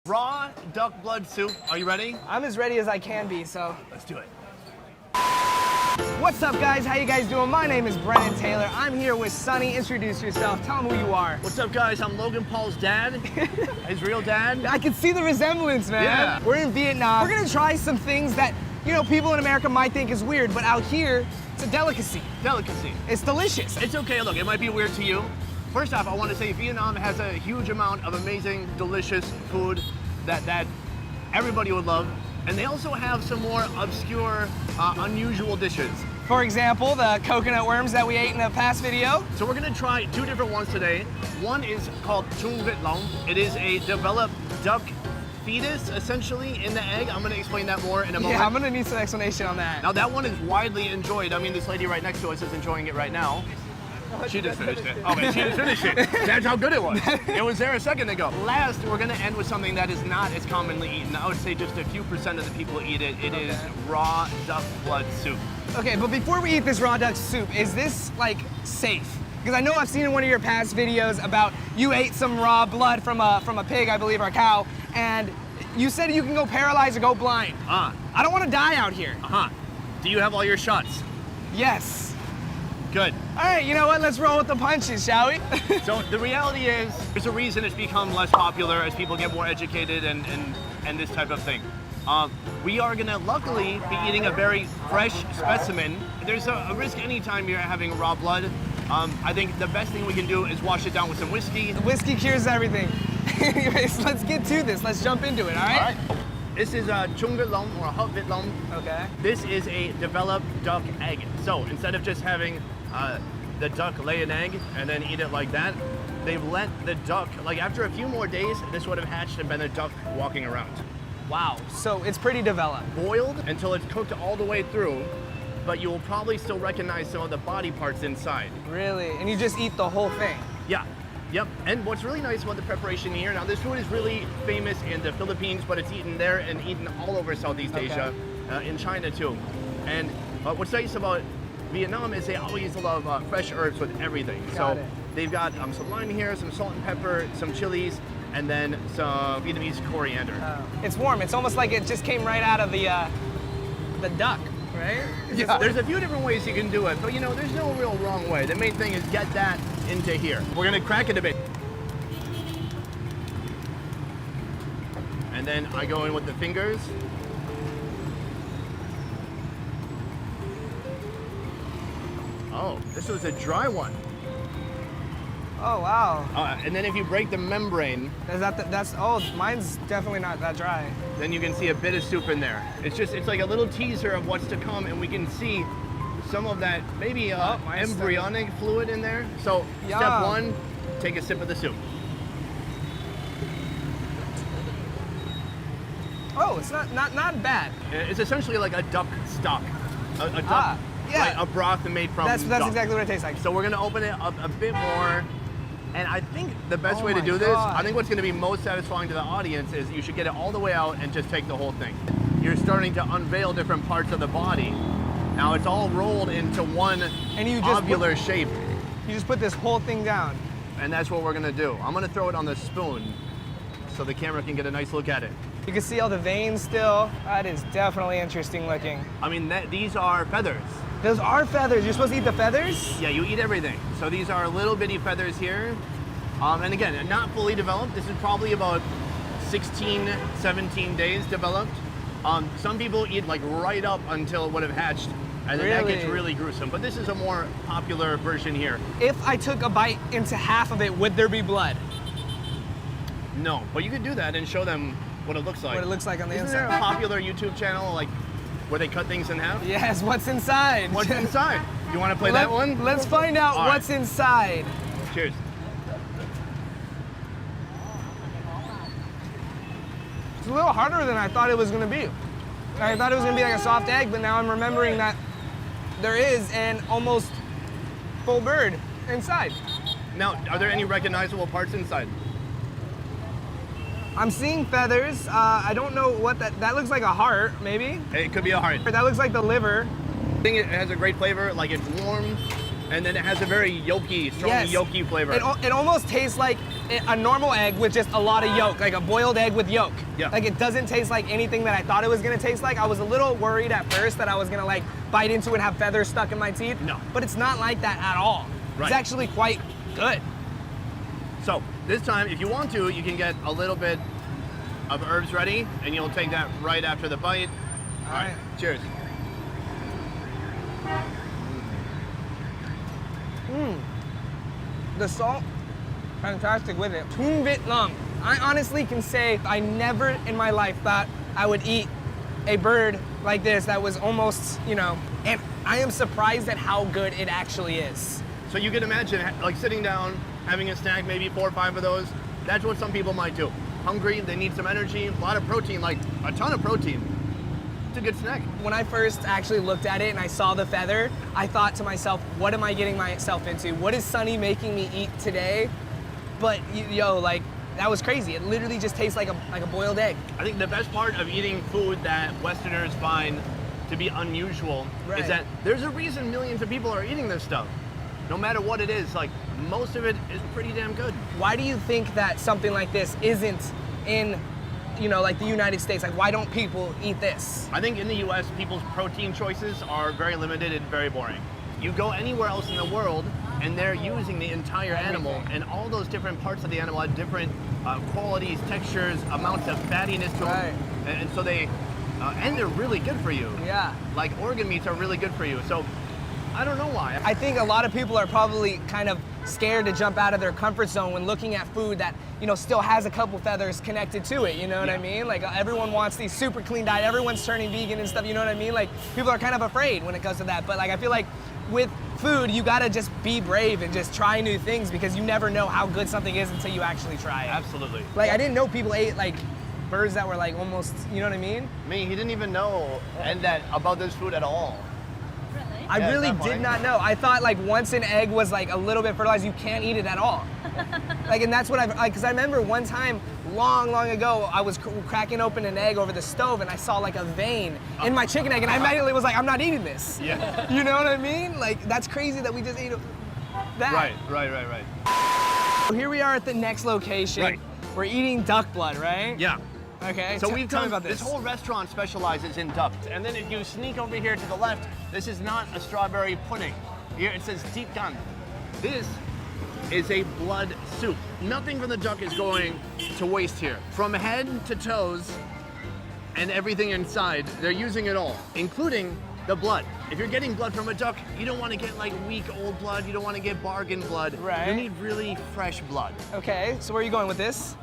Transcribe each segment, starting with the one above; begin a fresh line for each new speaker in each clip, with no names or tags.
Raw duck blood soup. Are you ready?
I'm as ready as I can be, so.
Let's do it.
What's up, guys? How you guys doing? My name is Brennan Taylor. I'm here with Sonny. Introduce yourself. Tell them who you are.
What's up, guys? I'm Logan Paul's dad. His real dad.
I can see the resemblance, man.
Yeah.
We're in Vietnam. We're gonna try some things that, you know, people in America might think is weird, but out here, it's a delicacy.
Delicacy.
It's delicious.
It's okay. Look, it might be weird to you. First off, I want to say Vietnam has a huge amount of amazing, delicious food that everybody would love. And they also have some more obscure, unusual dishes.
For example, the coconut worms that we ate in the past video.
So we're gonna try two different ones today. One is called Trung Vit Long. It is a developed duck fetus, essentially, in the egg. I'm gonna explain that more in a moment.
Yeah, I'm gonna need some explanation on that.
Now that one is widely enjoyed. I mean, this lady right next to us is enjoying it right now. She just finished it. Okay, she just finished it. That's how good it was. It was there a second ago. Last, we're gonna end with something that is not as commonly eaten. I would say just a few percent of the people eat it. It is raw duck blood soup.
Okay, but before we eat this raw duck soup, is this, like, safe? Because I know I've seen in one of your past videos about you ate some raw blood from a pig, I believe, or a cow, and you said you can go paralyzed or go blind. I don't want to die out here.
Do you have all your shots?
Yes.
Good.
All right, you know what? Let's roll with the punches, shall we?
So the reality is, there's a reason it's become less popular as people get more educated and this type of thing. We are gonna luckily be eating a very fresh specimen. There's a risk anytime you're having raw blood. I think the best thing we can do is wash it down with some whiskey.
Whiskey cures everything. Anyways, let's get to this. Let's jump into it, all right?
All right. This is a Trung Vit Long or a Hot Vit Long.
Okay.
This is a developed duck egg. So instead of just having the duck lay an egg and then eat it like that, they've let the duck, like after a few more days, this would have hatched and been a duck walking around.
Wow, so it's pretty developed.
Boiled until it's cooked all the way through, but you will probably still recognize some of the body parts inside.
Really? And you just eat the whole thing?
Yeah. Yep, and what's really nice about the prepreparation here, now this food is really famous in the Philippines, but it's eaten there and eaten all over Southeast Asia, in China too. And what's nice about Vietnam is they always love fresh herbs with everything.
Got it.
They've got some lime here, some salt and pepper, some chilies, and then some Vietnamese coriander.
It's warm. It's almost like it just came right out of the duck, right?
Yeah, there's a few different ways you can do it, but you know, there's no real wrong way. The main thing is get that into here. We're gonna crack it a bit. And then I go in with the fingers. Oh, this was a dry one.
Oh, wow.
And then if you break the membrane,
Oh, mine's definitely not that dry.
then you can see a bit of soup in there. It's like a little teaser of what's to come, and we can see some of that maybe embryonic fluid in there. So
Yum.
Step one, take a sip of the soup.
Oh, it's not bad.
It's essentially like a duck stock, a duck,
yeah.
like a broth made from
That's
duck.
exactly what it tastes like.
So we're gonna open it up a bit more. And I think the best way to
my
do this,
God.
I think what's gonna be most satisfying to the audience is you should get it all the way out and just take the whole thing. You're starting to unveil different parts of the body. Now it's all rolled into one ovular shape.
You just put this whole thing down.
And that's what we're gonna do. I'm gonna throw it on the spoon so the camera can get a nice look at it.
You can see all the veins still. That is definitely interesting looking.
I mean, these are feathers.
Those are feathers. You're supposed to eat the feathers?
Yeah, you eat everything. So these are little bitty feathers here. And again, not fully developed. This is probably about 16, 17 days developed. Some people eat like right up until it would have hatched, and then that gets really gruesome. But this is a more popular version here.
If I took a bite into half of it, would there be blood?
No, but you could do that and show them what it looks like.
What it looks like on the
Isn't
inside.
there a popular YouTube channel like where they cut things in half?
Yes, what's inside?
What's inside? You want to play that one?
Let's find out
All
what's inside.
Cheers.
It's a little harder than I thought it was gonna be. I thought it was gonna be like a soft egg, but now I'm remembering that there is an almost full bird inside.
Now, are there any recognizable parts inside?
I'm seeing feathers. I don't know what that looks like a heart, maybe?
It could be a heart.
That looks like the liver.
I think it has a great flavor, like it's warm. And then it has a very yolky, strong yolky flavor.
It almost tastes like a normal egg with just a lot of yolk, like a boiled egg with yolk.
Yeah.
Like it doesn't taste like anything that I thought it was gonna taste like. I was a little worried at first that I was gonna like bite into it and have feathers stuck in my teeth.
No.
But it's not like that at all.
Right.
It's actually quite good.
So this time, if you want to, you can get a little bit of herbs ready, and you'll take that right after the bite. All right. Cheers.
The salt, fantastic with it. Thun Việt Nam. I honestly can say I never in my life thought I would eat a bird like this that was almost, you know, and I am surprised at how good it actually is.
So you can imagine like sitting down, having a snack, maybe 4 or 5 of those. That's what some people might do. Hungry, they need some energy, a lot of protein, like a ton of protein. It's a good snack.
When I first actually looked at it and I saw the feather, I thought to myself, what am I getting myself into? What is Sunny making me eat today? But yo, like, that was crazy. It literally just tastes like a boiled egg.
I think the best part of eating food that Westerners find to be unusual is that there's a reason millions of people are eating this stuff. No matter what it is, like most of it is pretty damn good.
Why do you think that something like this isn't in, you know, like the United States? Like, why don't people eat this?
I think in the US, people's protein choices are very limited and very boring. You go anywhere else in the world and they're using the entire animal, and all those different parts of the animal have different qualities, textures, amounts of fattiness to them. And so they, and they're really good for you.
Yeah.
Like organ meats are really good for you. So I don't know why.
I think a lot of people are probably kind of scared to jump out of their comfort zone when looking at food that, you know, still has a couple feathers connected to it, you know what I mean? Like everyone wants these super clean diet, everyone's turning vegan and stuff, you know what I mean? Like people are kind of afraid when it comes to that, but like I feel like with food, you gotta just be brave and just try new things because you never know how good something is until you actually try it.
Absolutely.
Like I didn't know people ate like birds that were like almost, you know what I mean?
Me, he didn't even know about this food at all.
I really did not know. I thought like once an egg was like a little bit fertilized, you can't eat it at all. Like, and that's what because I remember one time long ago, I was cracking open an egg over the stove and I saw like a vein in my chicken egg and I immediately was like, I'm not eating this.
Yeah.
You know what I mean? Like, that's crazy that we just ate that.
Right.
So here we are at the next location.
Right.
We're eating duck blood, right?
Yeah.
Okay,
so we've
tell me
come,
about this.
This whole restaurant specializes in duck. And then if you sneak over here to the left, this is not a strawberry pudding. Here it says Tiết Canh. This is a blood soup. Nothing from the duck is going to waste here. From head to toes and everything inside, they're using it all, including the blood. If you're getting blood from a duck, you don't want to get like weak old blood. You don't want to get bargain blood.
Right.
You need really fresh blood.
Okay, so where are you going with this?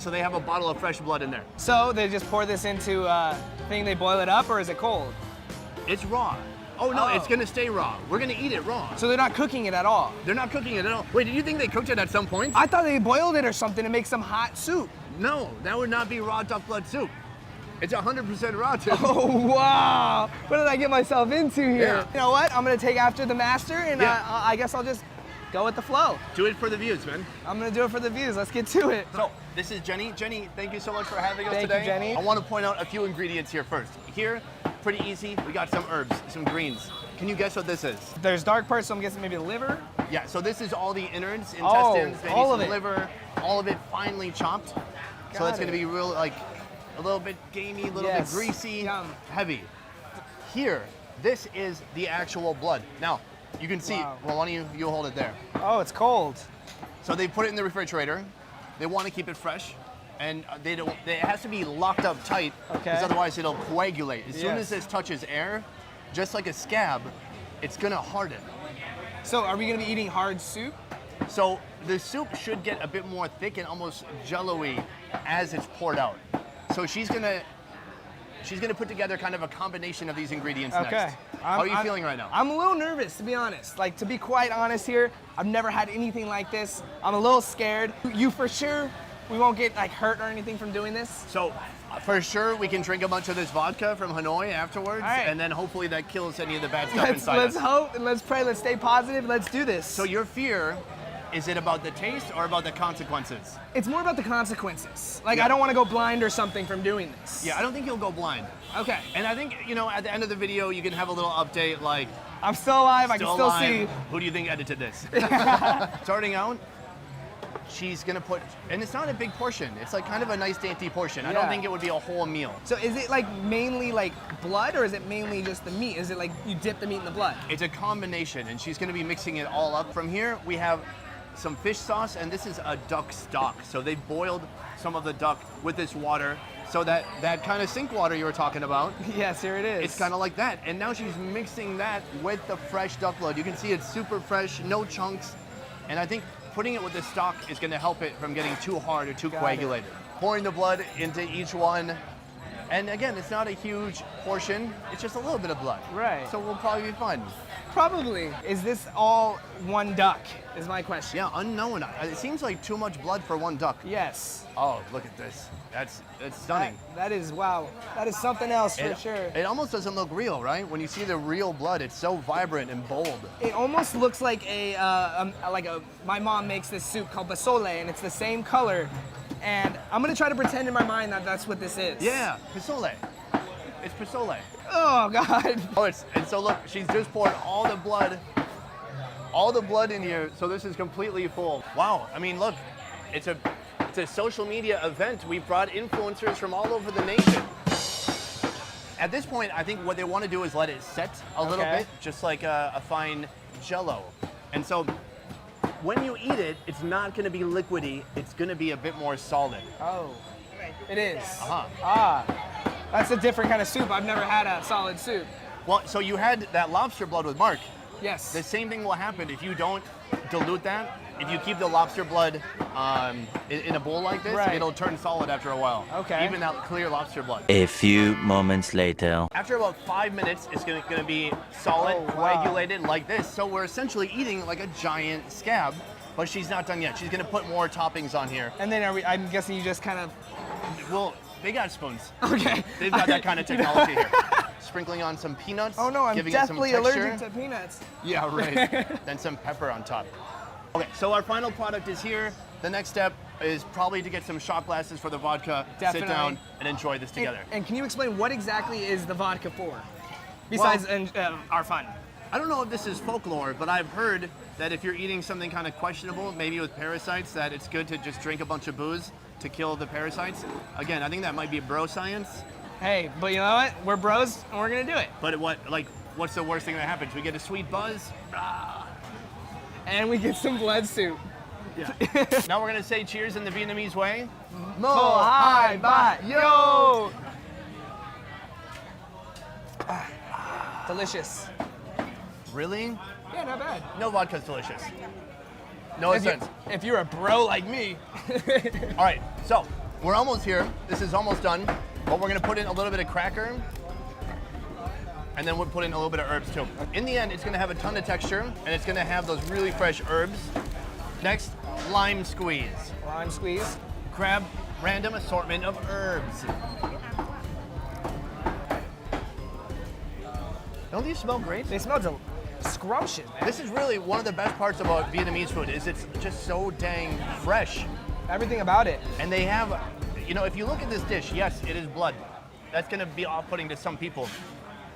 So they have a bottle of fresh blood in there.
So they just pour this into a thing, they boil it up, or is it cold?
It's raw. Oh no, it's gonna stay raw. We're gonna eat it raw.
So they're not cooking it at all?
They're not cooking it at all. Wait, did you think they cooked it at some point?
I thought they boiled it or something to make some hot soup.
No, that would not be raw duck blood soup. It's 100% raw too.
Oh, wow. What did I get myself into here?
Yeah.
You know what? I'm gonna take after the master and I guess I'll just go with the flow.
Do it for the views, man.
I'm gonna do it for the views. Let's get to it.
So, this is Jenny. Jenny, thank you so much for having us
Thank
today.
you, Jenny.
I want to point out a few ingredients here first. Here, pretty easy, we got some herbs, some greens. Can you guess what this is?
There's dark parts, so I'm guessing maybe the liver?
Yeah, so this is all the innards, intestines, maybe
all
some
of it.
liver, all of it finely chopped. So it's gonna be real, like, a little bit gamey, a little bit greasy, heavy. Here, this is the actual blood. Now, you can see, well, why don't you hold it there.
Oh, it's cold.
So they put it in the refrigerator. They want to keep it fresh, and it has to be locked up tight, because otherwise it'll coagulate. As soon as this touches air, just like a scab, it's gonna harden.
So are we gonna be eating hard soup?
So the soup should get a bit more thick and almost jello-y as it's poured out. So she's gonna put together kind of a combination of these ingredients next. How are you feeling right now?
I'm a little nervous, to be honest. Like, to be quite honest here, I've never had anything like this. I'm a little scared. You for sure, we won't get like hurt or anything from doing this?
So, for sure, we can drink a bunch of this vodka from Hanoi afterwards,
right.
And then hopefully that kills any of the bad stuff inside
Let's
us.
hope and let's pray. Let's stay positive. Let's do this.
So your fear, is it about the taste or about the consequences?
It's more about the consequences. Like, I don't want to go blind or something from doing this.
Yeah, I don't think you'll go blind.
Okay.
And I think, you know, at the end of the video, you can have a little update like,
I'm still alive. I can still
alive.
see.
Who do you think edited this? Starting out, she's gonna put, and it's not a big portion. It's like kind of a nice dainty portion. I don't
Yeah.
think it would be a whole meal.
So is it like mainly like blood, or is it mainly just the meat? Is it like you dip the meat in the blood?
It's a combination, and she's gonna be mixing it all up. From here, we have some fish sauce, and this is a duck stock. So they boiled some of the duck with this water, so that kind of sink water you were talking about,
Yes, here it is.
it's kind of like that. And now she's mixing that with the fresh duck blood. You can see it's super fresh, no chunks. And I think putting it with the stock is gonna help it from getting too hard or too coagulated. Pouring the blood into each one. And again, it's not a huge portion, it's just a little bit of blood.
Right.
So we'll probably be fine.
Probably. Is this all one duck? Is my question.
Yeah, unknown. It seems like too much blood for one duck.
Yes.
Oh, look at this. That's stunning.
That is, wow. That is something else for sure.
It almost doesn't look real, right? When you see the real blood, it's so vibrant and bold.
It almost looks like my mom makes this soup called basole, and it's the same color. And I'm gonna try to pretend in my mind that that's what this is.
Yeah, pozole. It's pozole.
Oh God.
Oh, and so look, she's just poured all the blood in here. So this is completely full. Wow. I mean, look, it's a social media event. We brought influencers from all over the nation. At this point, I think what they want to do is let it set a little bit, just like a fine Jello. And so when you eat it, it's not going to be liquidy. It's going to be a bit more solid.
Oh, it is.
Uh-huh.
Ah, that's a different kind of soup. I've never had a solid soup.
Well, so you had that lobster blood with Mark.
Yes.
The same thing will happen if you don't dilute that. If you keep the lobster blood in a bowl like this,
Right.
it'll turn solid after a while.
Okay.
Even that clear lobster blood.
A few moments later.
After about 5 minutes, it's gonna be solid,
Oh, wow.
coagulated like this. So we're essentially eating like a giant scab, but she's not done yet. She's gonna put more toppings on here.
And then I'm guessing you just kind of.
Well, they got spoons.
Okay.
They've got that kind of technology here. Sprinkling on some peanuts.
Oh no, I'm
giving
definitely
it some texture.
allergic to peanuts.
Yeah, right. Then some pepper on top. Okay, so our final product is here. The next step is probably to get some shot glasses for the vodka,
Definitely.
sit down, and enjoy this together.
And can you explain what exactly is the vodka for? Besides our fun.
I don't know if this is folklore, but I've heard that if you're eating something kind of questionable, maybe with parasites, that it's good to just drink a bunch of booze to kill the parasites. Again, I think that might be bro science.
Hey, but you know what? We're bros, and we're gonna do it.
But what's the worst thing that happens? We get a sweet buzz.
And we get some blood soup.
Yeah. Now we're gonna say cheers in the Vietnamese way.
Mo hai ba yo. Delicious.
Really?
Yeah, not bad.
No vodka's delicious. No offense.
If you're a bro like me.
All right, so we're almost here. This is almost done. But we're gonna put in a little bit of cracker, and then we'll put in a little bit of herbs too. In the end, it's gonna have a ton of texture, and it's gonna have those really fresh herbs. Next, lime squeeze.
Lime squeeze.
Grab random assortment of herbs. Don't these smell great?
They smell scrumptious, man.
This is really one of the best parts about Vietnamese food is it's just so dang fresh.
Everything about it.
And they have, you know, if you look at this dish, yes, it is blood. That's gonna be off-putting to some people.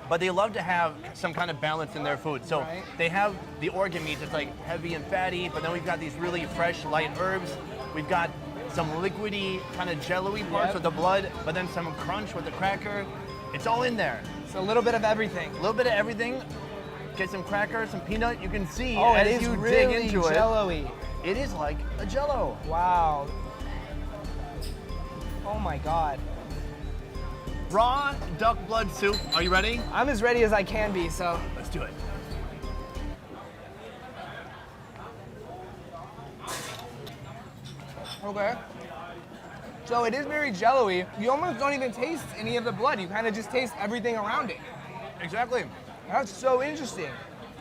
But they love to have some kind of balance in their food. So
Right.
they have the organ meat that's like heavy and fatty, but then we've got these really fresh, light herbs. We've got some liquidy, kind of jello-y parts
Yep.
with the blood, but then some crunch with the cracker. It's all in there.
It's a little bit of everything.
A little bit of everything. Get some cracker, some peanut. You can see
Oh,
as
it is
you
really
dig into
jello-y.
it is like a jello.
Wow. Oh my God.
Raw duck blood soup. Are you ready?
I'm as ready as I can be, so.
Let's do it.
Okay. So it is very jello-y. You almost don't even taste any of the blood. You kind of just taste everything around it.
Exactly.
That's so interesting.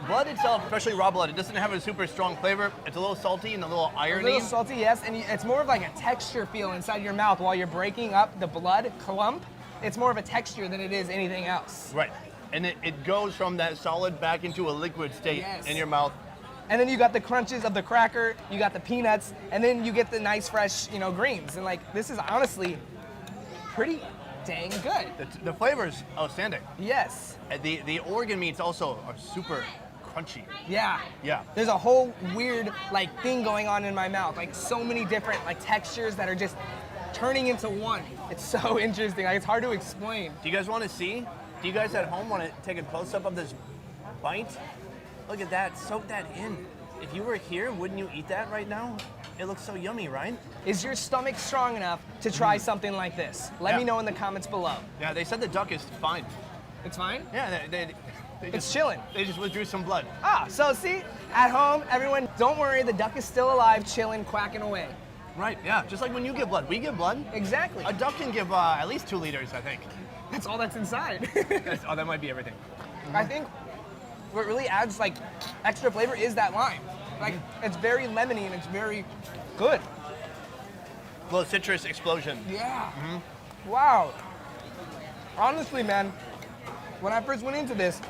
Blood itself, especially raw blood, it doesn't have a super strong flavor. It's a little salty and a little
A
irony.
little salty, yes, and it's more of like a texture feel inside your mouth while you're breaking up the blood clump. It's more of a texture than it is anything else.
Right. And it goes from that solid back into a liquid state
Yes.
in your mouth.
And then you got the crunches of the cracker, you got the peanuts, and then you get the nice fresh, greens. And like, this is honestly pretty dang good.
The flavor's outstanding.
Yes.
And the organ meats also are super crunchy.
Yeah.
Yeah.
There's a whole weird like thing going on in my mouth. Like so many different like textures that are just turning into one. It's so interesting. Like, it's hard to explain.
Do you guys want to see? Do you guys at home want to take a close-up of this bite? Look at that. Soak that in. If you were here, wouldn't you eat that right now? It looks so yummy, right?
Is your stomach strong enough to try something like this? Let
Yeah.
me know in the comments below.
Yeah, they said the duck is fine.
It's fine?
Yeah, they
It's
just,
chilling.
They just withdrew some blood.
Ah, so see, at home, everyone, don't worry, the duck is still alive, chilling, quacking away.
Right, yeah. Just like when you give blood. We give blood.
Exactly.
A duck can give at least 2 liters, I think.
That's all that's inside.
Oh, that might be everything.
I think what really adds like extra flavor is that lime. Like it's very lemony and it's very good.
Little citrus explosion.
Yeah. Wow. Honestly, man, when I first went into this,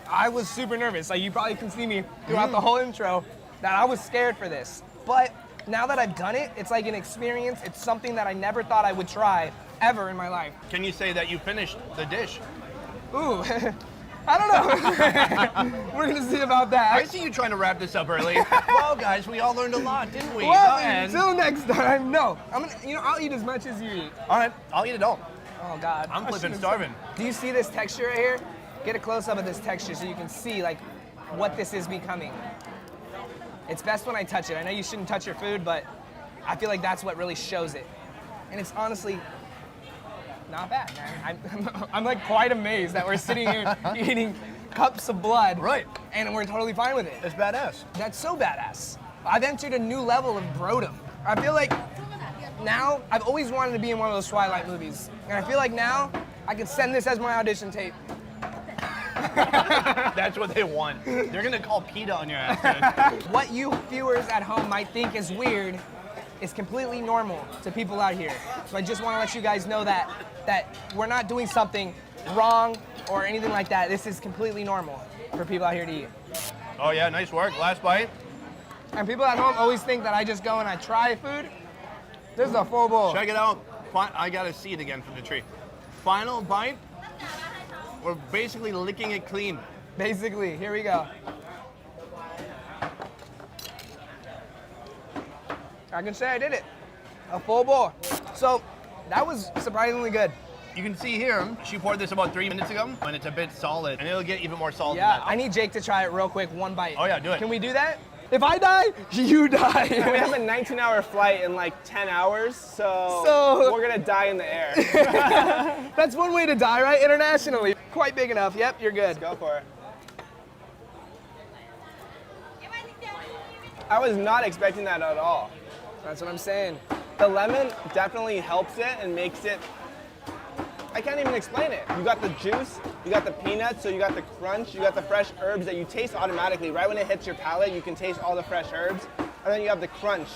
I was super nervous. Like you probably can see me throughout the whole intro that I was scared for this. But now that I've done it, it's like an experience. It's something that I never thought I would try ever in my life.
Can you say that you finished the dish?
Ooh, I don't know. We're gonna see about that.
I see you trying to wrap this up early. Well, guys, we all learned a lot, didn't we?
Well,
The end.
until next time, no. I'm gonna, I'll eat as much as you eat.
All right, I'll eat it all.
Oh God.
I'm
I
flipping
should've
starving.
said- Do you see this texture right here? Get a close up of this texture so you can see like what this is becoming. It's best when I touch it. I know you shouldn't touch your food, but I feel like that's what really shows it. And it's honestly not bad, man. I'm like quite amazed that we're sitting here eating cups of blood.
Right.
And we're totally fine with it.
It's badass.
That's so badass. I've entered a new level of brodom. I feel like now, I've always wanted to be in one of those Twilight movies. And I feel like now, I can send this as my audition tape.
That's what they want. They're gonna call PETA on your ass, dude.
What you viewers at home might think is weird is completely normal to people out here. So I just want to let you guys know that we're not doing something wrong or anything like that. This is completely normal for people out here to eat.
Oh yeah, nice work. Last bite.
And people at home always think that I just go and I try food. This is a full bowl.
Check it out. I gotta see it again from the tree. Final bite. We're basically licking it clean.
Basically, here we go. I can say I did it. A full bowl. So that was surprisingly good.
You can see here, she poured this about 3 minutes ago, and it's a bit solid, and it'll get even more solid
Yeah,
than that.
I need Jake to try it real quick, one bite.
Oh yeah, do it.
Can we do that? If I die, you die.
We have a 19-hour flight in like 10 hours, so we're gonna die in the air.
That's one way to die, right? Internationally. Quite big enough. Yep, you're good.
Go for it. I was not expecting that at all.
That's what I'm saying.
The lemon definitely helps it and makes it, I can't even explain it. You got the juice, you got the peanuts, so you got the crunch, you got the fresh herbs that you taste automatically. Right when it hits your palate, you can taste all the fresh herbs, and then you have the crunch.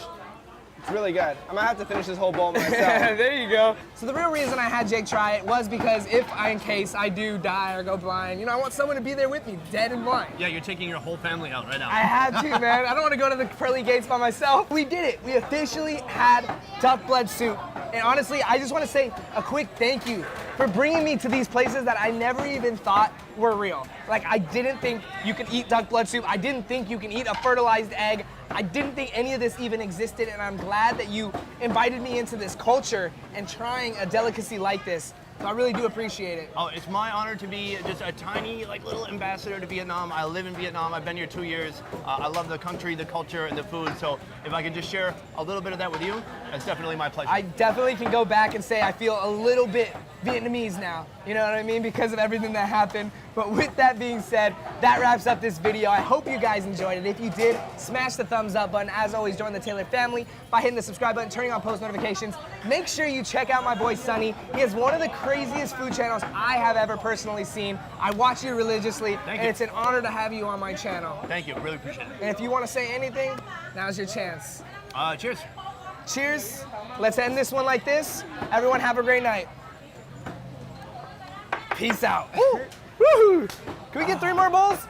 It's really good. I might have to finish this whole bowl myself.
There you go. So the real reason I had Jake try it was because in case I do die or go blind, I want someone to be there with me, dead and blind.
Yeah, you're taking your whole family out right now.
I had to, man. I don't want to go to the pearly gates by myself. We did it. We officially had duck blood soup. And honestly, I just want to say a quick thank you for bringing me to these places that I never even thought were real. Like, I didn't think you could eat duck blood soup. I didn't think you can eat a fertilized egg. I didn't think any of this even existed, and I'm glad that you invited me into this culture and trying a delicacy like this. So I really do appreciate it.
Oh, it's my honor to be just a tiny, little ambassador to Vietnam. I live in Vietnam. I've been here 2 years. I love the country, the culture, and the food. So if I could just share a little bit of that with you, that's definitely my pleasure.
I definitely can go back and say I feel a little bit Vietnamese now. You know what I mean? Because of everything that happened. But with that being said, that wraps up this video. I hope you guys enjoyed it. If you did, smash the thumbs up button. As always, join the Taylor family by hitting the subscribe button, turning on post notifications. Make sure you check out my boy Sonny. He has one of the craziest food channels I have ever personally seen. I watch you religiously, and it's an honor to have you on my channel.
Thank you. Really appreciate it.
And if you want to say anything, now's your chance.
Cheers.
Cheers. Let's end this one like this. Everyone have a great night. Peace out. Woo! Woo! Can we get 3 more bowls?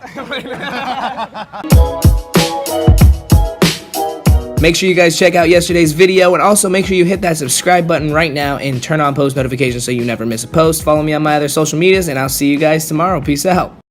Make sure you guys check out yesterday's video, and also make sure you hit that subscribe button right now and turn on post notifications so you never miss a post. Follow me on my other social medias, and I'll see you guys tomorrow. Peace out.